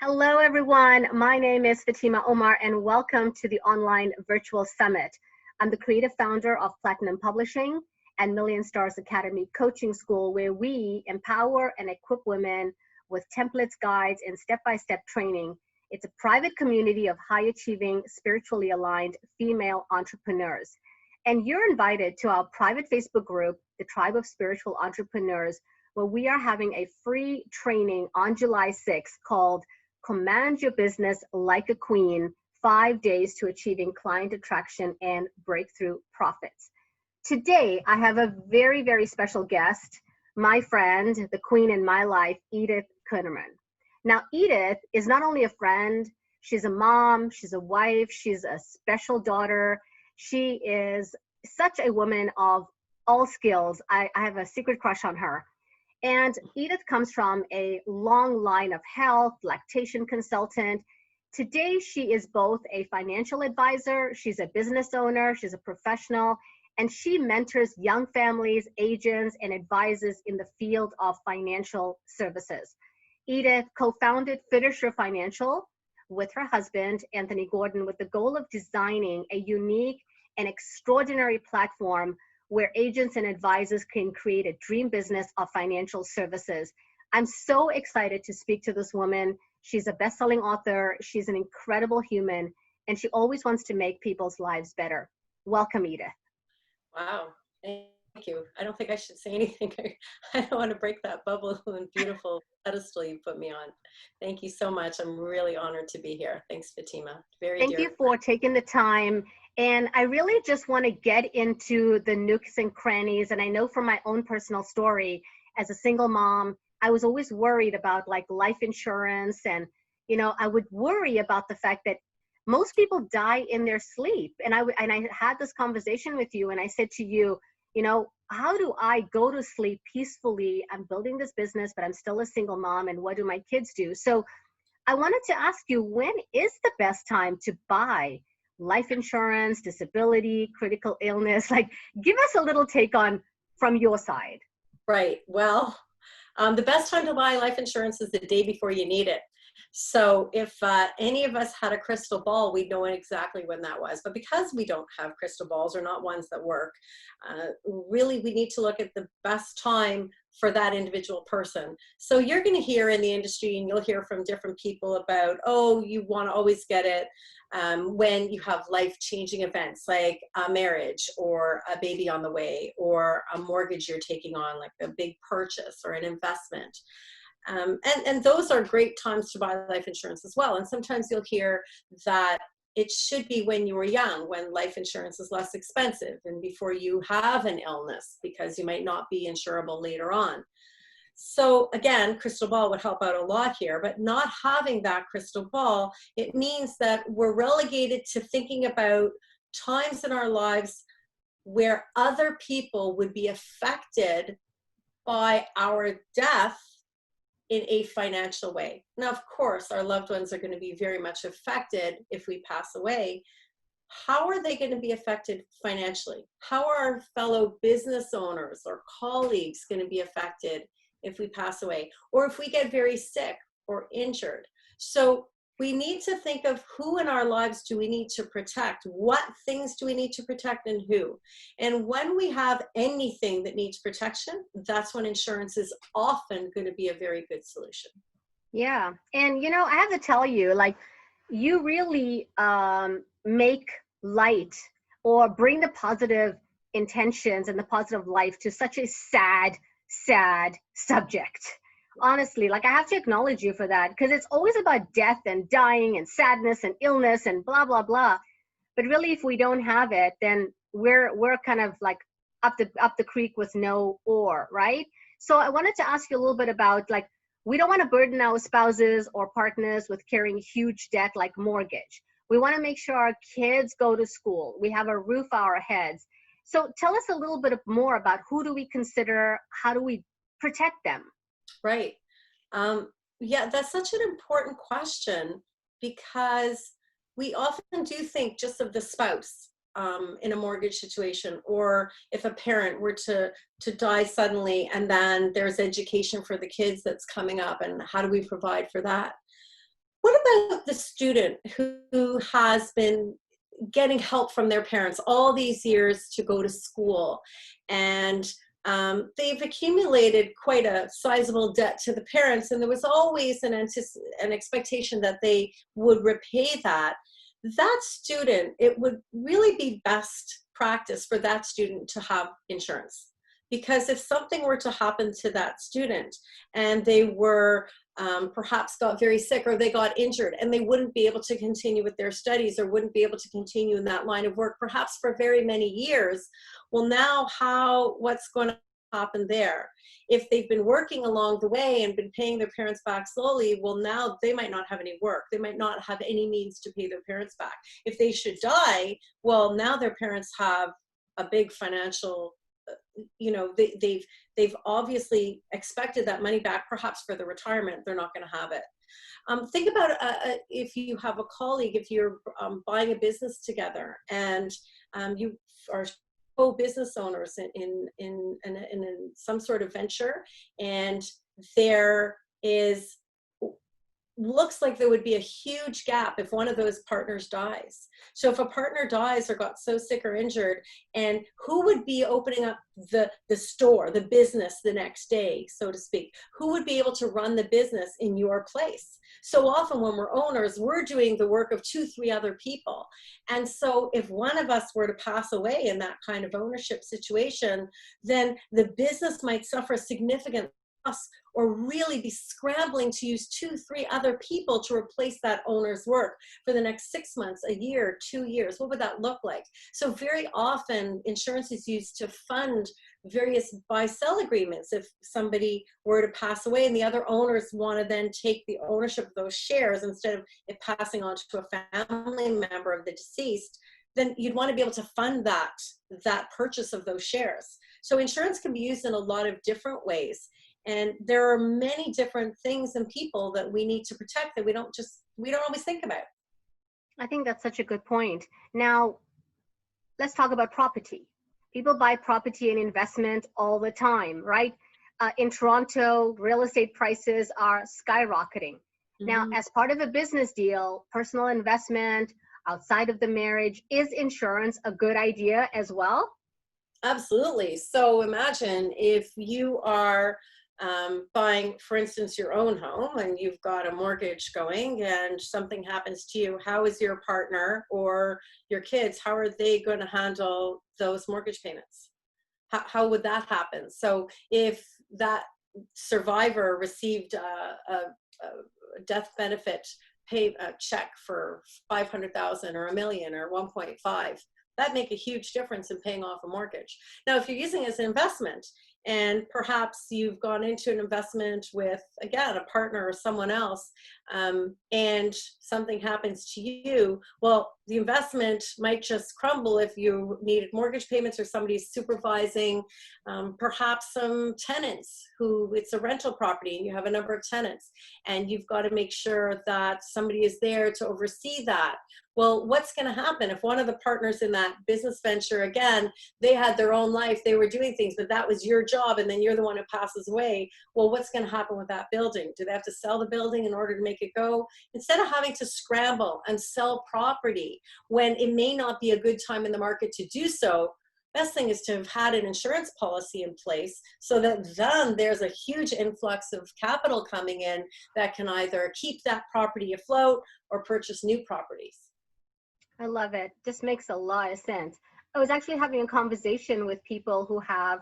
Hello, everyone. My name is Fatima Omar, and welcome to the online virtual summit. I'm the creative founder of Platinum Publishing and Million Stars Academy Coaching School, where we empower and equip women with templates, guides, and step-by-step training. It's a private community of high-achieving, spiritually aligned female entrepreneurs. And you're invited to our private Facebook group, the Tribe of Spiritual Entrepreneurs, where we are having a free training on July 6th called Command Your Business Like a Queen, 5 days to achieving client attraction and breakthrough profits. Today, I have a very, very special guest, my friend, the queen in my life, Edith Kernerman. Now, Edith is not only a friend, she's a mom, she's a wife, she's a special daughter. She is such a woman of all skills. I have a secret crush on her. And Edith comes from a long line of health, lactation consultant. Today, she is both a financial advisor, she's a business owner, she's a professional, and she mentors young families, agents, and advisors in the field of financial services. Edith co-founded FiduSure Financial with her husband, Anthony Gordon, with the goal of designing a unique and extraordinary platform where agents and advisors can create a dream business of financial services. I'm so excited to speak to this woman. She's a best-selling author, she's an incredible human, and she always wants to make people's lives better. Welcome, Edith. Wow, thank you. I don't think I should say anything. I don't want to break that bubble and beautiful pedestal you put me on. Thank you so much. I'm really honored to be here. Thanks, Fatima. Thank you for taking the time. And I really just want to get into the nooks and crannies. And I know from my own personal story, as a single mom, I was always worried about like life insurance. And, you know, I would worry about the fact that most people die in their sleep. And I had this conversation with you and I said to you, you know, how do I go to sleep peacefully? I'm building this business, but I'm still a single mom. And what do my kids do? So I wanted to ask you, when is the best time to buy life insurance, disability, critical illness? Like, give us a little take on from your side. Right. Well, the best time to buy life insurance is the day before you need it. So if any of us had a crystal ball, we'd know exactly when that was. But because we don't have crystal balls, or not ones that work, really we need to look at the best time for that individual person. So you're going to hear in the industry, and you'll hear from different people about, oh, you want to always get it when you have life-changing events like a marriage or a baby on the way or a mortgage you're taking on, like a big purchase or an investment. And those are great times to buy life insurance as well. And sometimes you'll hear that it should be when you were young, when life insurance is less expensive and before you have an illness, because you might not be insurable later on. So again, crystal ball would help out a lot here, but not having that crystal ball, it means that we're relegated to thinking about times in our lives where other people would be affected by our death in a financial way. Now, of course, our loved ones are going to be very much affected if we pass away. How are they going to be affected financially? How are our fellow business owners or colleagues going to be affected if we pass away, or if we get very sick or injured? So we need to think of who in our lives do we need to protect, what things do we need to protect, and who. And when we have anything that needs protection, that's when insurance is often going to be a very good solution. Yeah. And, you know, I have to tell you, like, you really make light or bring the positive intentions and the positive life to such a sad subject. Honestly, like, I have to acknowledge you for that, because it's always about death and dying and sadness and illness and blah, blah, blah. But really, if we don't have it, then we're kind of like up the creek with no oar, right? So I wanted to ask you a little bit about, like, we don't want to burden our spouses or partners with carrying huge debt like mortgage. We want to make sure our kids go to school. We have a roof over our heads. So tell us a little bit more about who do we consider, how do we protect them? Right. Yeah, that's such an important question, because we often do think just of the spouse in a mortgage situation, or if a parent were to die suddenly, and then there's education for the kids that's coming up, and how do we provide for that? What about the student who has been getting help from their parents all these years to go to school, and they've accumulated quite a sizable debt to the parents, and there was always an expectation that they would repay that. That student, it would really be best practice for that student to have insurance. Because if something were to happen to that student and they were perhaps got very sick, or they got injured, and they wouldn't be able to continue with their studies, or wouldn't be able to continue in that line of work, perhaps for very many years, well, now what's going to happen there? If they've been working along the way and been paying their parents back slowly, well, now they might not have any work. They might not have any means to pay their parents back. If they should die, well, now their parents have a big financial, they've obviously expected that money back, perhaps for the retirement. They're not going to have it. Think about if you have a colleague, if you're buying a business together, and you are co-business owners in some sort of venture, and there looks like there would be a huge gap if one of those partners dies. So if a partner dies or got so sick or injured, and who would be opening up the store, the business the next day, so to speak? Who would be able to run the business in your place? So often when we're owners, we're doing the work of 2-3 other people. And so if one of us were to pass away in that kind of ownership situation, then the business might suffer significant, or really be scrambling to use 2-3 other people to replace that owner's work for the next 6 months, a year, 2 years. What would that look like? So very often insurance is used to fund various buy-sell agreements. If somebody were to pass away and the other owners want to then take the ownership of those shares instead of it passing on to a family member of the deceased, then you'd want to be able to fund that purchase of those shares. So insurance can be used in a lot of different ways. And there are many different things and people that we need to protect that we don't always think about. I think that's such a good point. Now, let's talk about property. People buy property and investment all the time, right? In Toronto, real estate prices are skyrocketing. Mm-hmm. Now, as part of a business deal, personal investment outside of the marriage, is insurance a good idea as well? Absolutely. So imagine if you are buying, for instance, your own home, and you've got a mortgage going, and something happens to you. How is your partner or your kids, how are they going to handle those mortgage payments? How would that happen? So if that survivor received a death benefit check for $500,000 or $1 million or 1.5, that'd make a huge difference in paying off a mortgage. Now, if you're using it as an investment, and perhaps you've gone into an investment with, again, a partner or someone else, and something happens to you, well, the investment might just crumble if you needed mortgage payments, or somebody's supervising, perhaps some tenants who, it's a rental property and you have a number of tenants, and you've got to make sure that somebody is there to oversee that. Well, what's going to happen if one of the partners in that business venture, again, they had their own life, they were doing things, but that was your job, and then you're the one who passes away? Well, what's going to happen with that building? Do they have to sell the building in order to make it go? Instead of having to scramble and sell property when it may not be a good time in the market to do so, best thing is to have had an insurance policy in place, so that then there's a huge influx of capital coming in that can either keep that property afloat or purchase new properties. I love it. This makes a lot of sense. I was actually having a conversation with people who have,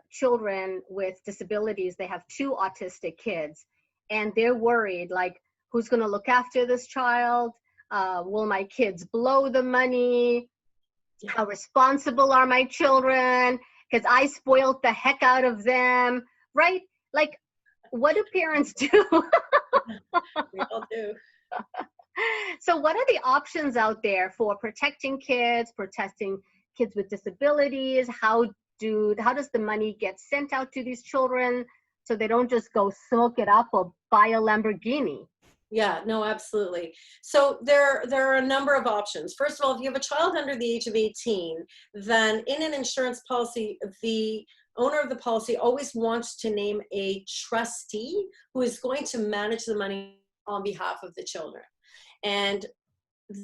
children with disabilities. They have 2 autistic kids, and they're worried, like, who's going to look after this child? Will my kids blow the money? Yeah. How responsible are my children? Because I spoiled the heck out of them, right? Like, what do parents do? We all do. So what are the options out there for protecting kids with disabilities? How does the money get sent out to these children so they don't just go soak it up or buy a Lamborghini? Yeah, no, absolutely. So there are a number of options. First of all, if you have a child under the age of 18, then in an insurance policy, the owner of the policy always wants to name a trustee who is going to manage the money on behalf of the children. And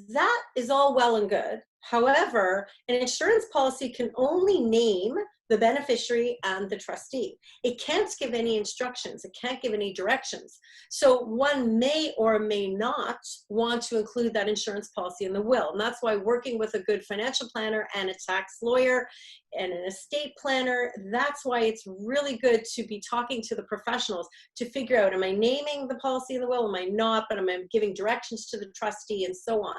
that is all well and good. However, an insurance policy can only name the beneficiary and the trustee. It can't give any instructions. It can't give any directions. So one may or may not want to include that insurance policy in the will. And that's why working with a good financial planner and a tax lawyer and an estate planner, that's why it's really good to be talking to the professionals to figure out, am I naming the policy in the will? Am I not? But am I giving directions to the trustee and so on?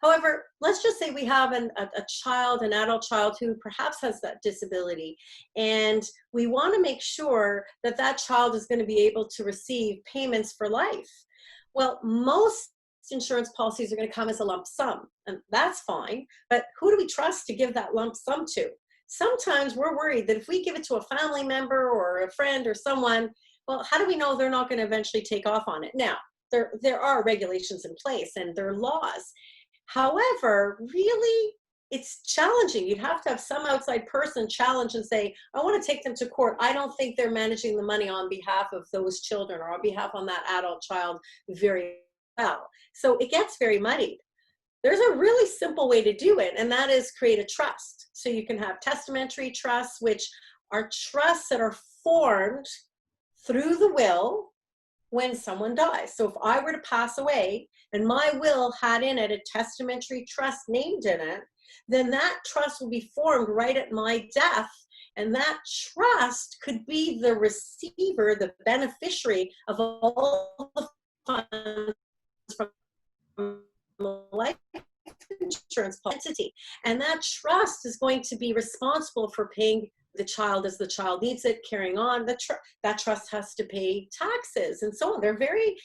However, let's just say we have a child, an adult child who perhaps has that disability, and we want to make sure that that child is going to be able to receive payments for life. Well, most insurance policies are going to come as a lump sum, and that's fine, but who do we trust to give that lump sum to? Sometimes we're worried that if we give it to a family member or a friend or someone, well, how do we know they're not going to eventually take off on it? Now, there are regulations in place and there are laws. However, really, it's challenging. You'd have to have some outside person challenge and say, I want to take them to court. I don't think they're managing the money on behalf of those children or on behalf of that adult child very well. So it gets very muddied. There's a really simple way to do it, and that is create a trust. So you can have testamentary trusts, which are trusts that are formed through the will when someone dies. So if I were to pass away and my will had in it a testamentary trust named in it, then that trust will be formed right at my death. And that trust could be the receiver, the beneficiary of all the funds from the life insurance entity. And that trust is going to be responsible for paying the child as the child needs it, carrying on. That trust has to pay taxes and so on.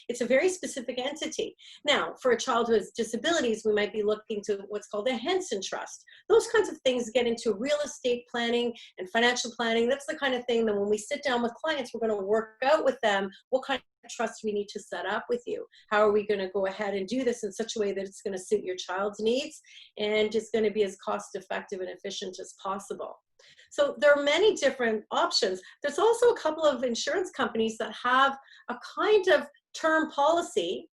It's a very specific entity. Now, for a child who has disabilities, we might be looking to what's called a Henson Trust. Those kinds of things get into real estate planning and financial planning. That's the kind of thing that when we sit down with clients, we're going to work out with them what kind of trust we need to set up with you. How are we going to go ahead and do this in such a way that it's going to suit your child's needs and it's going to be as cost effective and efficient as possible. So there are many different options. There's also a couple of insurance companies that have a kind of term policy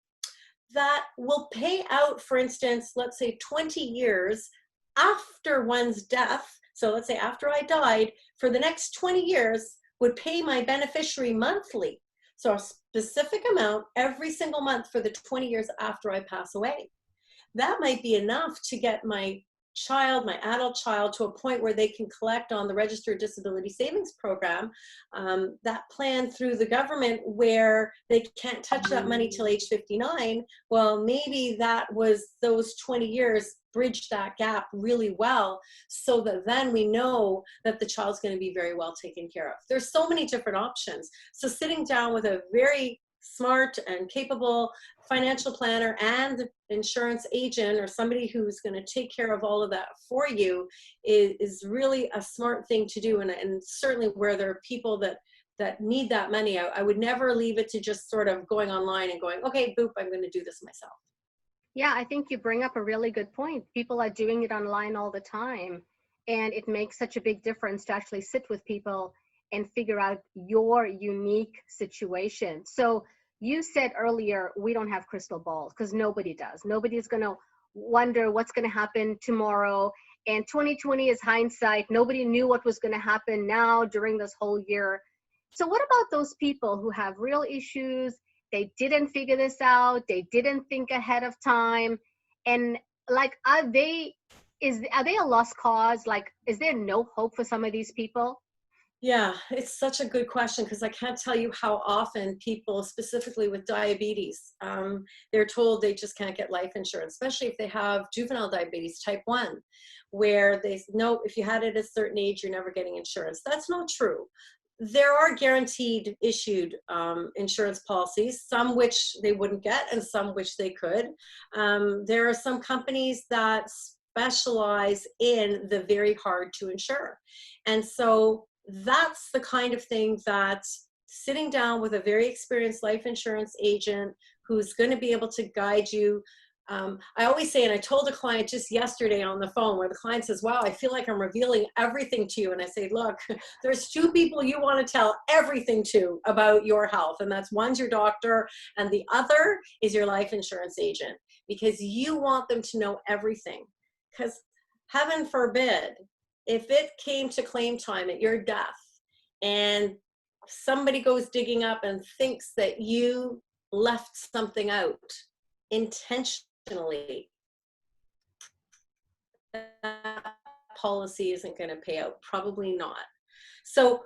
that will pay out, for instance, let's say 20 years after one's death. So let's say after I died, for the next 20 years would pay my beneficiary monthly. So a specific amount every single month for the 20 years after I pass away. That might be enough to get my adult child, to a point where they can collect on the Registered Disability Savings Program, that plan through the government where they can't touch that money till age 59. Well, maybe those 20 years bridge that gap really well, so that then we know that the child's going to be very well taken care of. There's so many different options. So sitting down with a very smart and capable financial planner and insurance agent, or somebody who's going to take care of all of that for you, is really a smart thing to do. And certainly where there are people that need that money, I would never leave it to just sort of going online and going, okay, boop, I'm going to do this myself. Yeah, I think you bring up a really good point. People are doing it online all the time, and it makes such a big difference to actually sit with people and figure out your unique situation. So you said earlier, we don't have crystal balls, because nobody does. Nobody's going to wonder what's going to happen tomorrow. And 2020 is hindsight. Nobody knew what was going to happen now during this whole year. So what about those people who have real issues? They didn't figure this out. They didn't think ahead of time. And like, are they a lost cause? Like, is there no hope for some of these people? Yeah, it's such a good question, because I can't tell you how often people, specifically with diabetes, they're told they just can't get life insurance, especially if they have juvenile diabetes type 1, where they know if you had it at a certain age, you're never getting insurance. That's not true. There are guaranteed issued insurance policies, some which they wouldn't get and some which they could. There are some companies that specialize in the very hard to insure. And so that's the kind of thing that sitting down with a very experienced life insurance agent who's going to be able to guide you I always say, and I told a client just yesterday on the phone where the client says, wow, I feel like I'm revealing everything to you. And I say, look, there's two people you want to tell everything to about your health. And that's one's your doctor and the other is your life insurance agent, because you want them to know everything. Because heaven forbid, if it came to claim time at your death and somebody goes digging up and thinks that you left something out intentionally, that policy isn't going to pay out. Probably not. So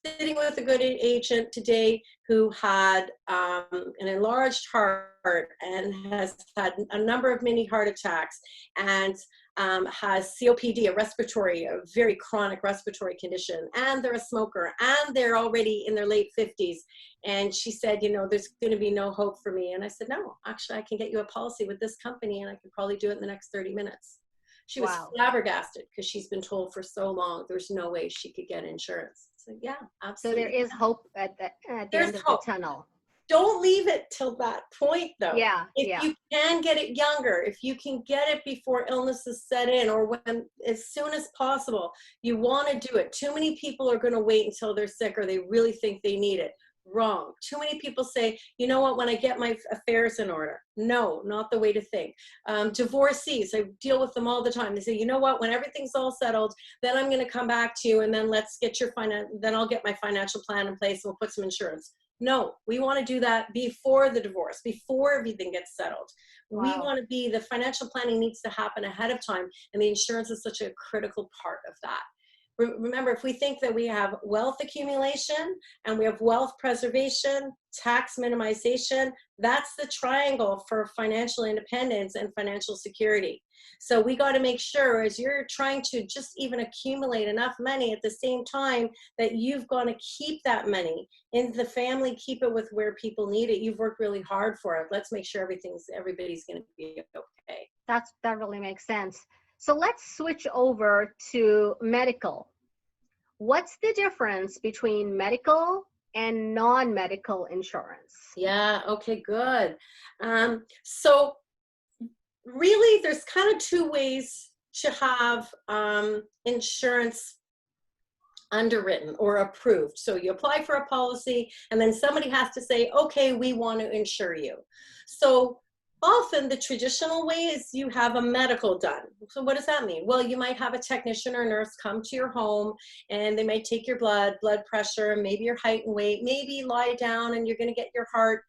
sitting with a good agent today who had an enlarged heart and has had a number of mini heart attacks and has COPD, a very chronic respiratory condition, and they're a smoker, and they're already in their late 50s. And she said, you know, there's going to be no hope for me. And I said, no, actually, I can get you a policy with this company, and I can probably do it in the next 30 minutes. She was flabbergasted because she's been told for so long there's no way she could get insurance. So yeah, absolutely. So there is hope at the end of the tunnel. Don't leave it till that point, though. Yeah. If you can get it younger, if you can get it before illnesses set in, or when, as soon as possible, you want to do it. Too many people are going to wait until they're sick or they really think they need it. Wrong. Too many people say, you know what, when I get my affairs in order. No, not the way to think. Divorcees, I deal with them all the time. They say, you know what, when everything's all settled, then I'm going to come back to you and then let's get your then I'll get my financial plan in place and we'll put some insurance. No, we want to do that before the divorce, before everything gets settled. Wow. We want to the financial planning needs to happen ahead of time, and the insurance is such a critical part of that. Remember, if we think that we have wealth accumulation and we have wealth preservation, tax minimization, that's the triangle for financial independence and financial security. So we got to make sure, as you're trying to just even accumulate enough money at the same time, that you've got to keep that money in the family, keep it with where people need it. You've worked really hard for it. Let's make sure everybody's going to be okay. That really makes sense. So let's switch over to medical. What's the difference between medical and non-medical insurance? Yeah, okay, good. So really, there's kind of two ways to have insurance underwritten or approved. So you apply for a policy and then somebody has to say, okay, we want to insure you. So often the traditional way is you have a medical done. So what does that mean? Well, you might have a technician or nurse come to your home and they might take your blood pressure, maybe your height and weight, maybe lie down and you're going to get your heart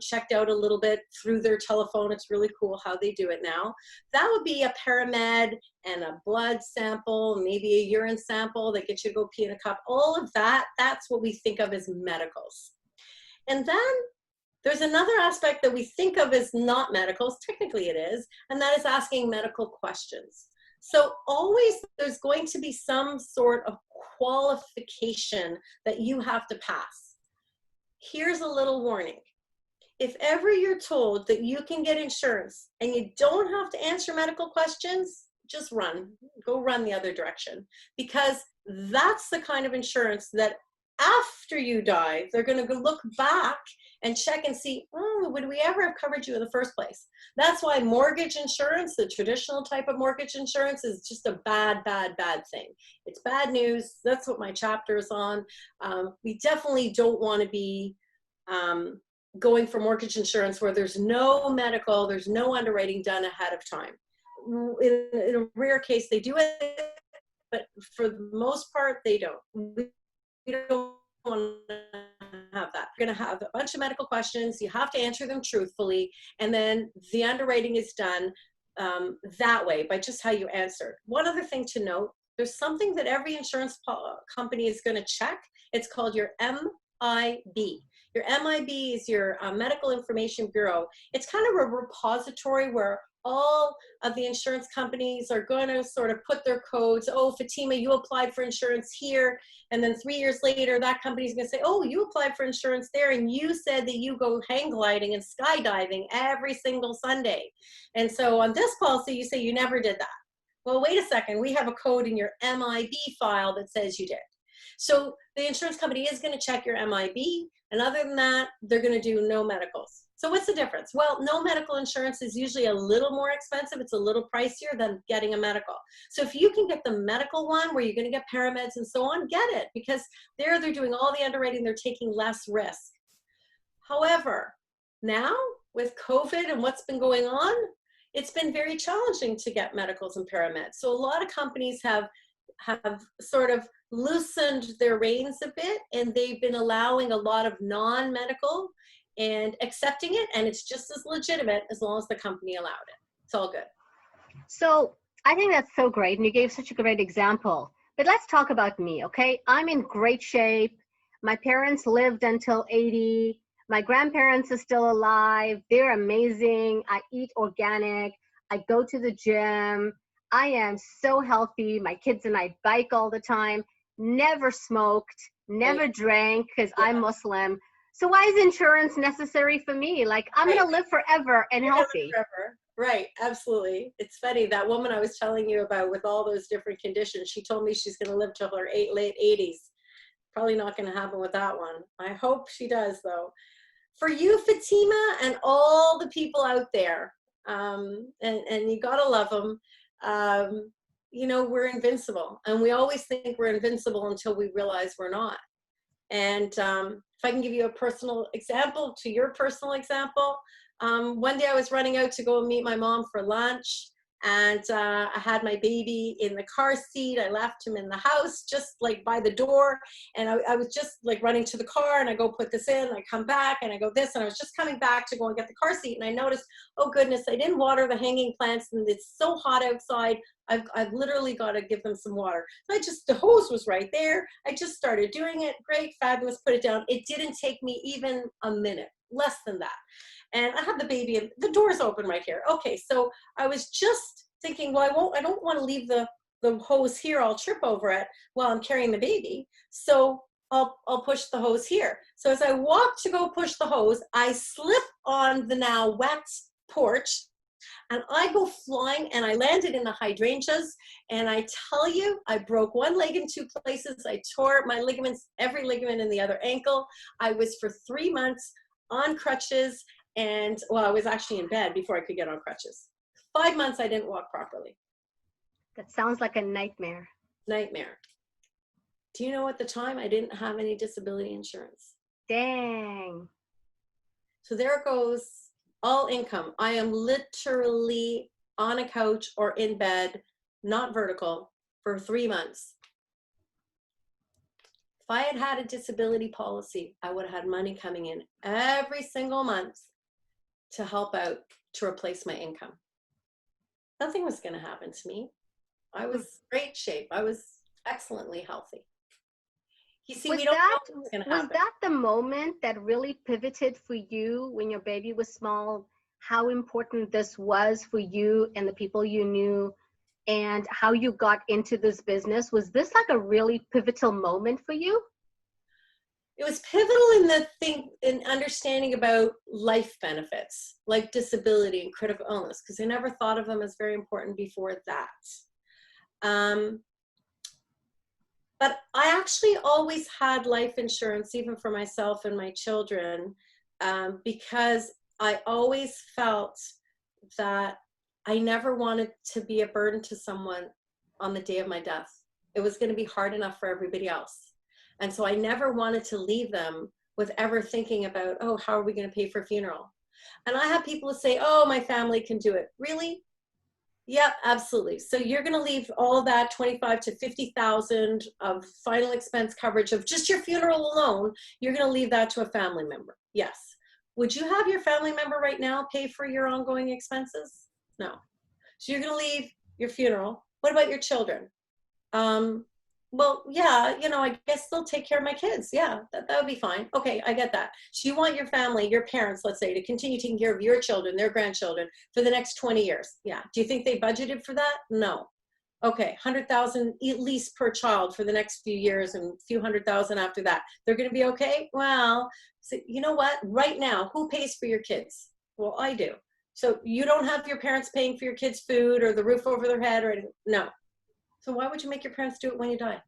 checked out a little bit through their telephone. It's really cool how they do it now. That would be a paramed and a blood sample, maybe a urine sample that gets you to go pee in a cup. All of that, that's what we think of as medicals. And then there's another aspect that we think of as not medicals, technically it is, and that is asking medical questions. So always there's going to be some sort of qualification that you have to pass. Here's a little warning. If ever you're told that you can get insurance and you don't have to answer medical questions, just go run the other direction, because that's the kind of insurance that after you die, they're going to look back and check and see, oh, would we ever have covered you in the first place? That's why mortgage insurance, the traditional type of mortgage insurance, is just a bad thing. It's bad news. That's what my chapter is on. We definitely don't want to be going for mortgage insurance where there's no medical, there's no underwriting done ahead of time. In a rare case, they do it, but for the most part, they don't. We don't want to have that. You're going to have a bunch of medical questions. You have to answer them truthfully. And then the underwriting is done that way by just how you answered. One other thing to note, there's something that every insurance company is going to check. It's called your MIB. Your MIB is your Medical Information Bureau. It's kind of a repository where all of the insurance companies are going to sort of put their codes. Oh, Fatima, you applied for insurance here. And then 3 years later, that company's going to say, oh, you applied for insurance there. And you said that you go hang gliding and skydiving every single Sunday. And so on this policy, you say you never did that. Well, wait a second. We have a code in your MIB file that says you did. So the insurance company is going to check your MIB, And other than that, they're going to do no medicals. So what's the difference? Well, no medical insurance is usually a little more expensive. It's a little pricier than getting a medical. So if you can get the medical one where you're going to get parameds and so on, get it, because they're doing all the underwriting. They're taking less risk. However, now with COVID and what's been going on, it's been very challenging to get medicals and parameds. So a lot of companies have sort of loosened their reins a bit, and they've been allowing a lot of non-medical and accepting it, and it's just as legitimate as long as the company allowed it. It's all good. So I think that's so great, and you gave such a great example. But let's talk about me, okay? I'm in great shape. My parents lived until 80. My grandparents are still alive. They're amazing. I eat organic. I go to the gym. I am so healthy. My kids and I bike all the time. Never smoked, never drank, because I'm Muslim. So why is insurance necessary for me? Like, I'm going to live forever and healthy. Forever. Right, absolutely. It's funny, that woman I was telling you about with all those different conditions, she told me she's going to live till her late 80s. Probably not going to happen with that one. I hope she does, though. For you, Fatima, and all the people out there, and you got to love them, you know, we're invincible. And we always think we're invincible until we realize we're not. And if I can give you a personal example to your personal example, one day I was running out to go and meet my mom for lunch, and I had my baby in the car seat. I left him in the house, just like by the door, and I was just like running to the car, and I go put this in, I come back, and I go this, and I was just coming back to go and get the car seat, and I noticed, oh goodness, I didn't water the hanging plants, and it's so hot outside. I've literally got to give them some water. So the hose was right there. I just started doing it. Great, fabulous, put it down. It didn't take me even a minute, less than that. And I had the baby, and the door's open right here. Okay, so I was just thinking, well, I don't want to leave the hose here. I'll trip over it while I'm carrying the baby. So I'll push the hose here. So as I walk to go push the hose, I slip on the now wet porch, and I go flying, and I landed in the hydrangeas, and I tell you, I broke one leg in two places. I tore my ligaments, every ligament in the other ankle. I was for 3 months on crutches, and well, I was actually in bed before I could get on crutches. 5 months I didn't walk properly. That sounds like a nightmare. Nightmare. Do you know at the time I didn't have any disability insurance? Dang. So there goes all income. I am literally on a couch or in bed, not vertical, for 3 months. If I had had a disability policy, I would have had money coming in every single month to help out to replace my income. Nothing was going to happen to me. I was in great shape. I was excellently healthy. You see, we don't know what's going to happen. Was that the moment that really pivoted for you when your baby was small, how important this was for you and the people you knew, and how you got into this business? Was this like a really pivotal moment for you? It was pivotal in understanding about life benefits, like disability and critical illness, because I never thought of them as very important before that. But I actually always had life insurance, even for myself and my children, because I always felt that I never wanted to be a burden to someone on the day of my death. It was going to be hard enough for everybody else. And so I never wanted to leave them with ever thinking about, oh, how are we going to pay for a funeral? And I have people say, oh, my family can do it. Really? Yeah, absolutely. So you're going to leave all of that 25 to 50,000 of final expense coverage of just your funeral alone. You're going to leave that to a family member. Yes. Would you have your family member right now pay for your ongoing expenses? No. So you're going to leave your funeral. What about your children? Well, yeah, you know, I guess they'll take care of my kids. Yeah, that would be fine. Okay, I get that. So you want your family, your parents, let's say, to continue taking care of your children, their grandchildren for the next 20 years. Yeah. Do you think they budgeted for that? No. Okay, 100,000 at least per child for the next few years and a few 100,000 after that. They're going to be okay? Well, so you know what? Right now, who pays for your kids? Well, I do. So you don't have your parents paying for your kids' food or the roof over their head or anything? No. So why would you make your parents do it when you die?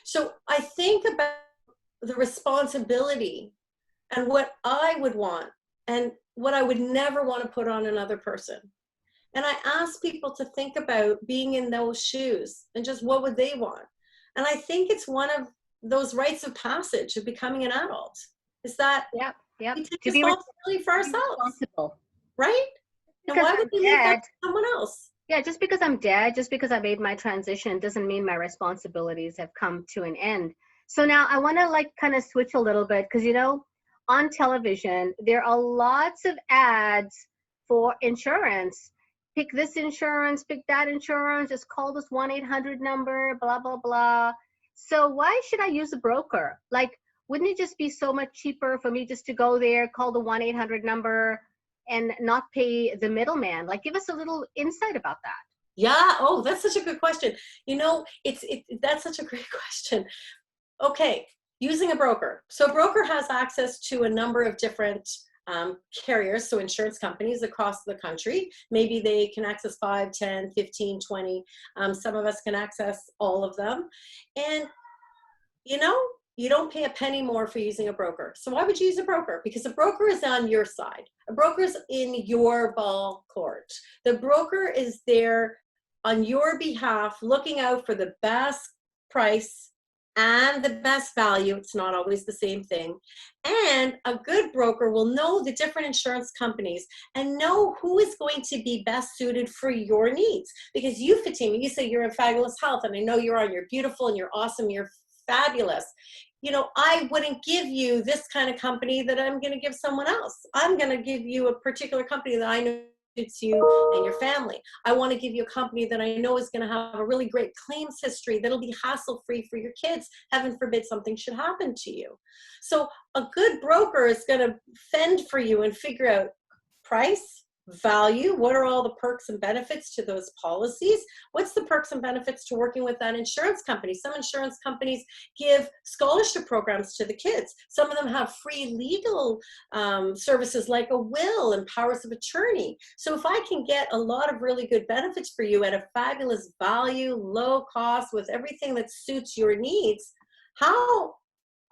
So I think about the responsibility and what I would want and what I would never want to put on another person. And I ask people to think about being in those shoes and just what would they want. And I think it's one of those rites of passage of becoming an adult, is that Yep. we take To be responsibility for ourselves, responsible. right? And Because why I'm would we leave that dead. to someone else? Yeah, just because I'm dead, just because I made my transition doesn't mean my responsibilities have come to an end. So now I want to like kind of switch a little bit because, you know, on television, there are lots of ads for insurance. Pick this insurance, pick that insurance, just call this 1-800 number, blah, blah, blah. So why should I use a broker? Like, wouldn't it just be so much cheaper for me just to go there, call the 1-800 number, and not pay the middleman? Like, give us a little insight about that. Yeah. Oh, that's such a good question. You know, that's such a great question. Okay. Using a broker. So a broker has access to a number of different carriers, so insurance companies across the country. Maybe they can access 5, 10, 15, 20. Some of us can access all of them. And, you know, you don't pay a penny more for using a broker. So why would you use a broker? Because a broker is on your side. A broker is in your ball court. The broker is there on your behalf, looking out for the best price and the best value. It's not always the same thing. And a good broker will know the different insurance companies and know who is going to be best suited for your needs. Because you, Fatima, you say you're in fabulous health, and I know you are, and you're beautiful, and you're awesome, you're fabulous. You know, I wouldn't give you this kind of company that I'm going to give someone else. I'm going to give you a particular company that I know suits you and your family. I want to give you a company that I know is going to have a really great claims history that'll be hassle-free for your kids. Heaven forbid something should happen to you. So a good broker is going to fend for you and figure out price, value, what are all the perks and benefits to those policies? What's the perks and benefits to working with that insurance company? Some insurance companies give scholarship programs to the kids. Some of them have free legal services like a will and powers of attorney. So if I can get a lot of really good benefits for you at a fabulous value, low cost, with everything that suits your needs, how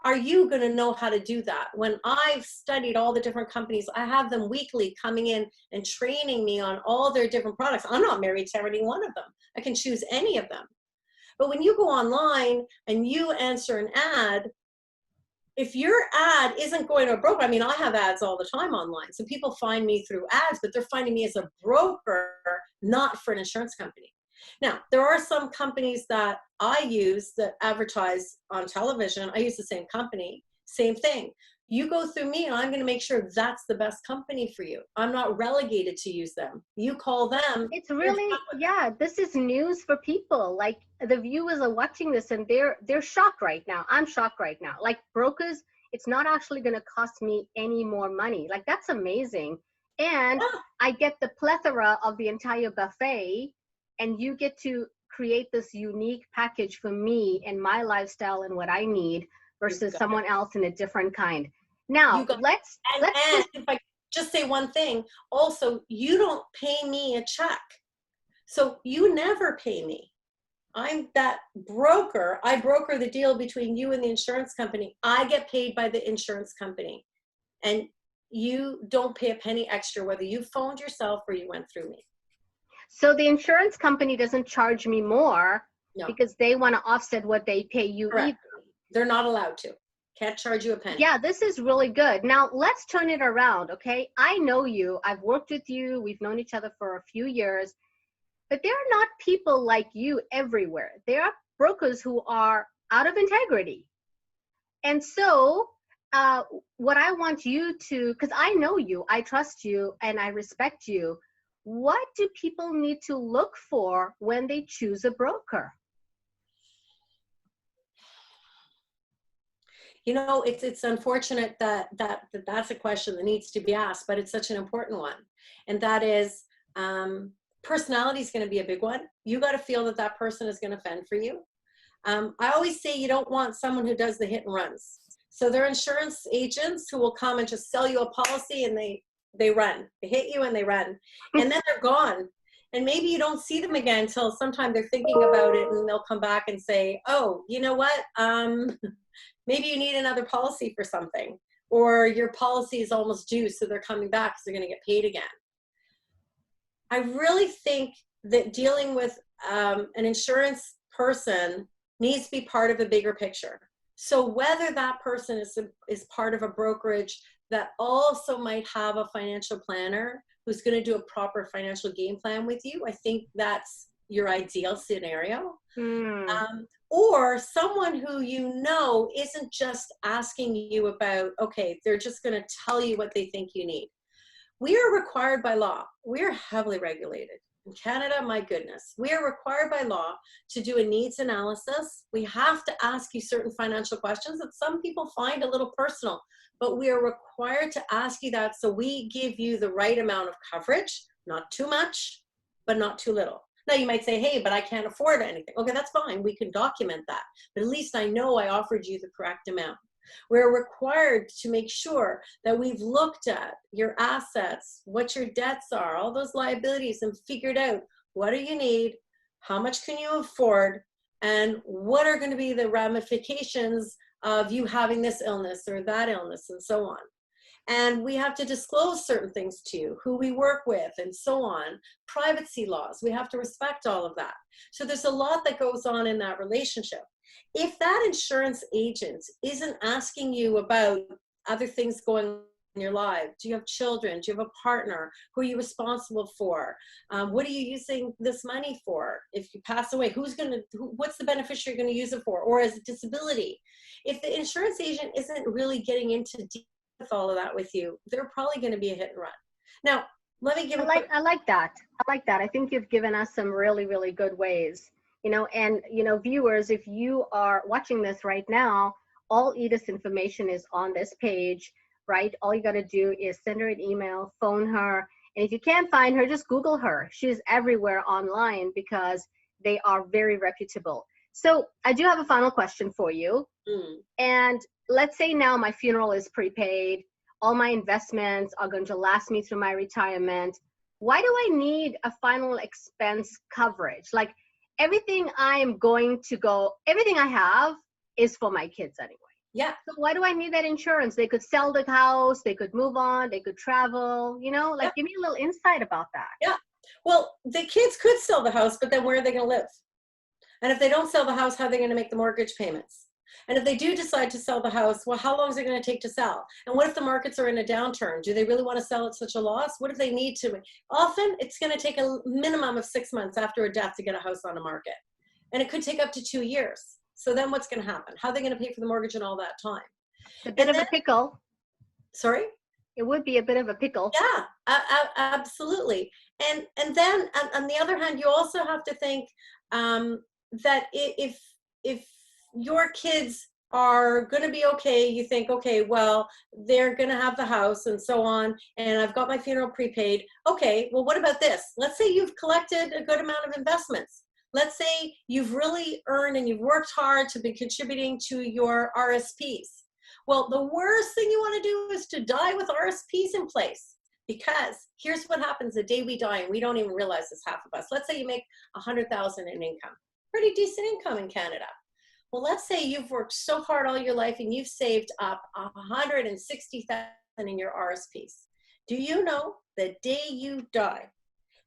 are you going to know how to do that? When I've studied all the different companies, I have them weekly coming in and training me on all their different products. I'm not married to any one of them. I can choose any of them. But when you go online and you answer an ad, if your ad isn't going to a broker, I mean, I have ads all the time online. So people find me through ads, but they're finding me as a broker, not for an insurance company. Now, there are some companies that I use that advertise on television. I use the same company, same thing. You go through me and I'm going to make sure that's the best company for you. I'm not relegated to use them. You call them. It's really, yeah, this is news for people. Like, the viewers are watching this and they're shocked right now. I'm shocked right now. Like, brokers, it's not actually going to cost me any more money. Like, that's amazing. And I get the plethora of the entire buffet, and you get to create this unique package for me and my lifestyle and what I need versus someone else in a different kind. Now, let's if I just say one thing, also, you don't pay me a check. So you never pay me. I'm that broker. I broker the deal between you and the insurance company. I get paid by the insurance company. And you don't pay a penny extra, whether you phoned yourself or you went through me. So the insurance company doesn't charge me more because they want to offset what they pay you. Correct. They're not allowed to. Can't charge you a penny. Yeah, this is really good. Now let's turn it around, okay? I know you. I've worked with you. We've known each other for a few years. But there are not people like you everywhere. There are brokers who are out of integrity. And so what I want you to, because I know you, I trust you, and I respect you. What do people need to look for when they choose a broker? You know, it's unfortunate that's a question that needs to be asked, but it's such an important one. And that is, personality is going to be a big one. You got to feel that that person is going to fend for you. I always say you don't want someone who does the hit and runs. So they're insurance agents who will come and just sell you a policy and they run. They hit you and they run. And then they're gone. And maybe you don't see them again until sometime they're thinking about it and they'll come back and say, oh, you know what? Maybe you need another policy for something, or your policy is almost due, so they're coming back because they're going to get paid again. I really think that dealing with an insurance person needs to be part of a bigger picture. So whether that person is part of a brokerage that also might have a financial planner who's going to do a proper financial game plan with you, I think that's your ideal scenario. Or someone who you know isn't just asking you about, okay, they're just going to tell you what they think you need. We are required by law. We are heavily regulated. In Canada, my goodness, we are required by law to do a needs analysis. We have to ask you certain financial questions that some people find a little personal, but we are required to ask you that so we give you the right amount of coverage, not too much, but not too little. Now you might say, hey, but I can't afford anything. Okay, that's fine. We can document that. But at least I know I offered you the correct amount. We're required to make sure that we've looked at your assets, what your debts are, all those liabilities, and figured out what do you need, how much can you afford, and what are going to be the ramifications of you having this illness or that illness, and so on. And we have to disclose certain things to you, who we work with, and so on. Privacy laws, we have to respect all of that. So there's a lot that goes on in that relationship. If that insurance agent isn't asking you about other things going on in your life, do you have children? Do you have a partner? Who are you responsible for? What are you using this money for? If you pass away, what's the beneficiary going to use it for? Or as a disability? If the insurance agent isn't really getting into deep with all of that with you, they're probably going to be a hit and run. Now, let me give I like that. I think you've given us some really, really good ways. And viewers, if you are watching this right now, all Edith's information is on this page, right? All you got to do is send her an email, phone her, and if you can't find her, just Google her. She's everywhere online because they are very reputable. So I do have a final question for you. And let's say now my funeral is prepaid, all my investments are going to last me through my retirement. Why do I need a final expense coverage? Like, everything I have is for my kids anyway. Yeah. So why do I need that insurance? They could sell the house, they could move on, they could travel, give me a little insight about that. Yeah. Well, the kids could sell the house, but then where are they going to live? And if they don't sell the house, how are they going to make the mortgage payments? And if they do decide to sell the house, well, how long is it going to take to sell? And what if the markets are in a downturn? Do they really want to sell at such a loss? What if they need to? Often it's going to take a minimum of 6 months after a death to get a house on the market. And it could take up to 2 years. So then what's going to happen? How are they going to pay for the mortgage in all that time? A bit of a pickle. Sorry? It would be a bit of a pickle. Yeah, absolutely. And then on the other hand, you also have to think that if your kids are going to be okay, you think, okay, well, they're going to have the house and so on, and I've got my funeral prepaid. Okay, well, what about this? Let's say you've collected a good amount of investments. Let's say you've really earned and you've worked hard to be contributing to your RSPs. Well, the worst thing you want to do is to die with RSPs in place, because here's what happens the day we die, and we don't even realize this, half of us. Let's say you make $100,000 in income, pretty decent income in Canada. Well, let's say you've worked so hard all your life and you've saved up $160,000 in your RSPs. Do you know the day you die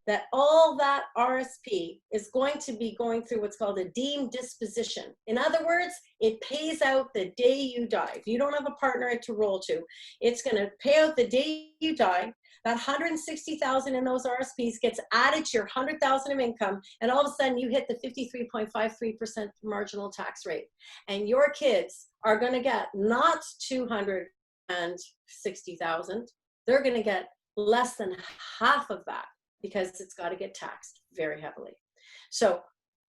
that all that RSP is going to be going through what's called a deemed disposition? In other words, it pays out the day you die. If you don't have a partner to roll to, it's going to pay out the day you die. That $160,000 in those RSPs gets added to your $100,000 of income, and all of a sudden you hit the 53.53% marginal tax rate. And your kids are going to get not $260,000. They're going to get less than half of that, because it's got to get taxed very heavily. So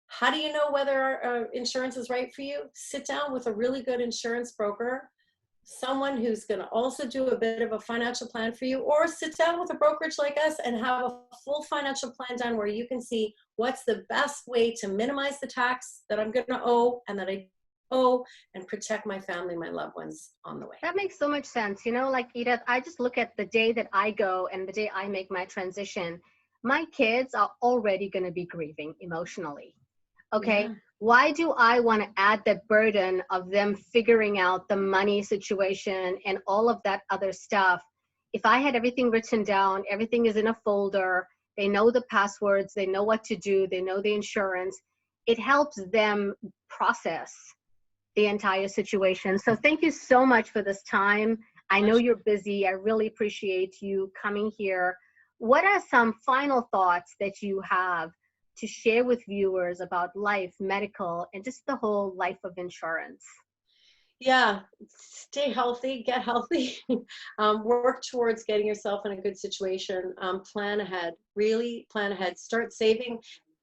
how do you know whether insurance is right for you? Sit down with a really good insurance broker, someone who's going to also do a bit of a financial plan for you, or sit down with a brokerage like us and have a full financial plan done where you can see what's the best way to minimize the tax that I'm going to owe and that I owe, and protect my family, my loved ones on the way. That makes so much sense. Like Edith, I just look at the day that I go and the day I make my transition. My kids are already going to be grieving emotionally. Okay. Yeah. Why do I want to add the burden of them figuring out the money situation and all of that other stuff? If I had everything written down, everything is in a folder, they know the passwords, they know what to do, they know the insurance, it helps them process the entire situation. So thank you so much for this time. I know you're busy. I really appreciate you coming here. What are some final thoughts that you have to share with viewers about life, medical, and just the whole life of insurance? Yeah, stay healthy, get healthy, work towards getting yourself in a good situation, plan ahead, really plan ahead, start saving,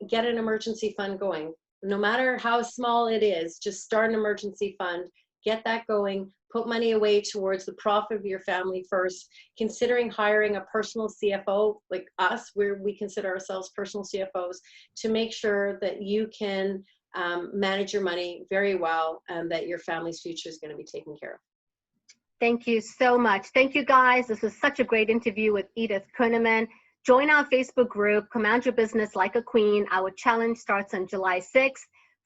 get an emergency fund going. No matter how small it is, just start an emergency fund, get that going, put money away towards the profit of your family first, considering hiring a personal CFO like us, where we consider ourselves personal CFOs, to make sure that you can manage your money very well and that your family's future is going to be taken care of. Thank you so much. Thank you, guys. This was such a great interview with Edith Kernerman. Join our Facebook group, Command Your Business Like a Queen. Our challenge starts on July 6th,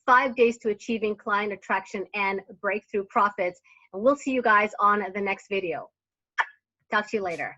5 days to achieving client attraction and breakthrough profits. And we'll see you guys on the next video. Talk to you later.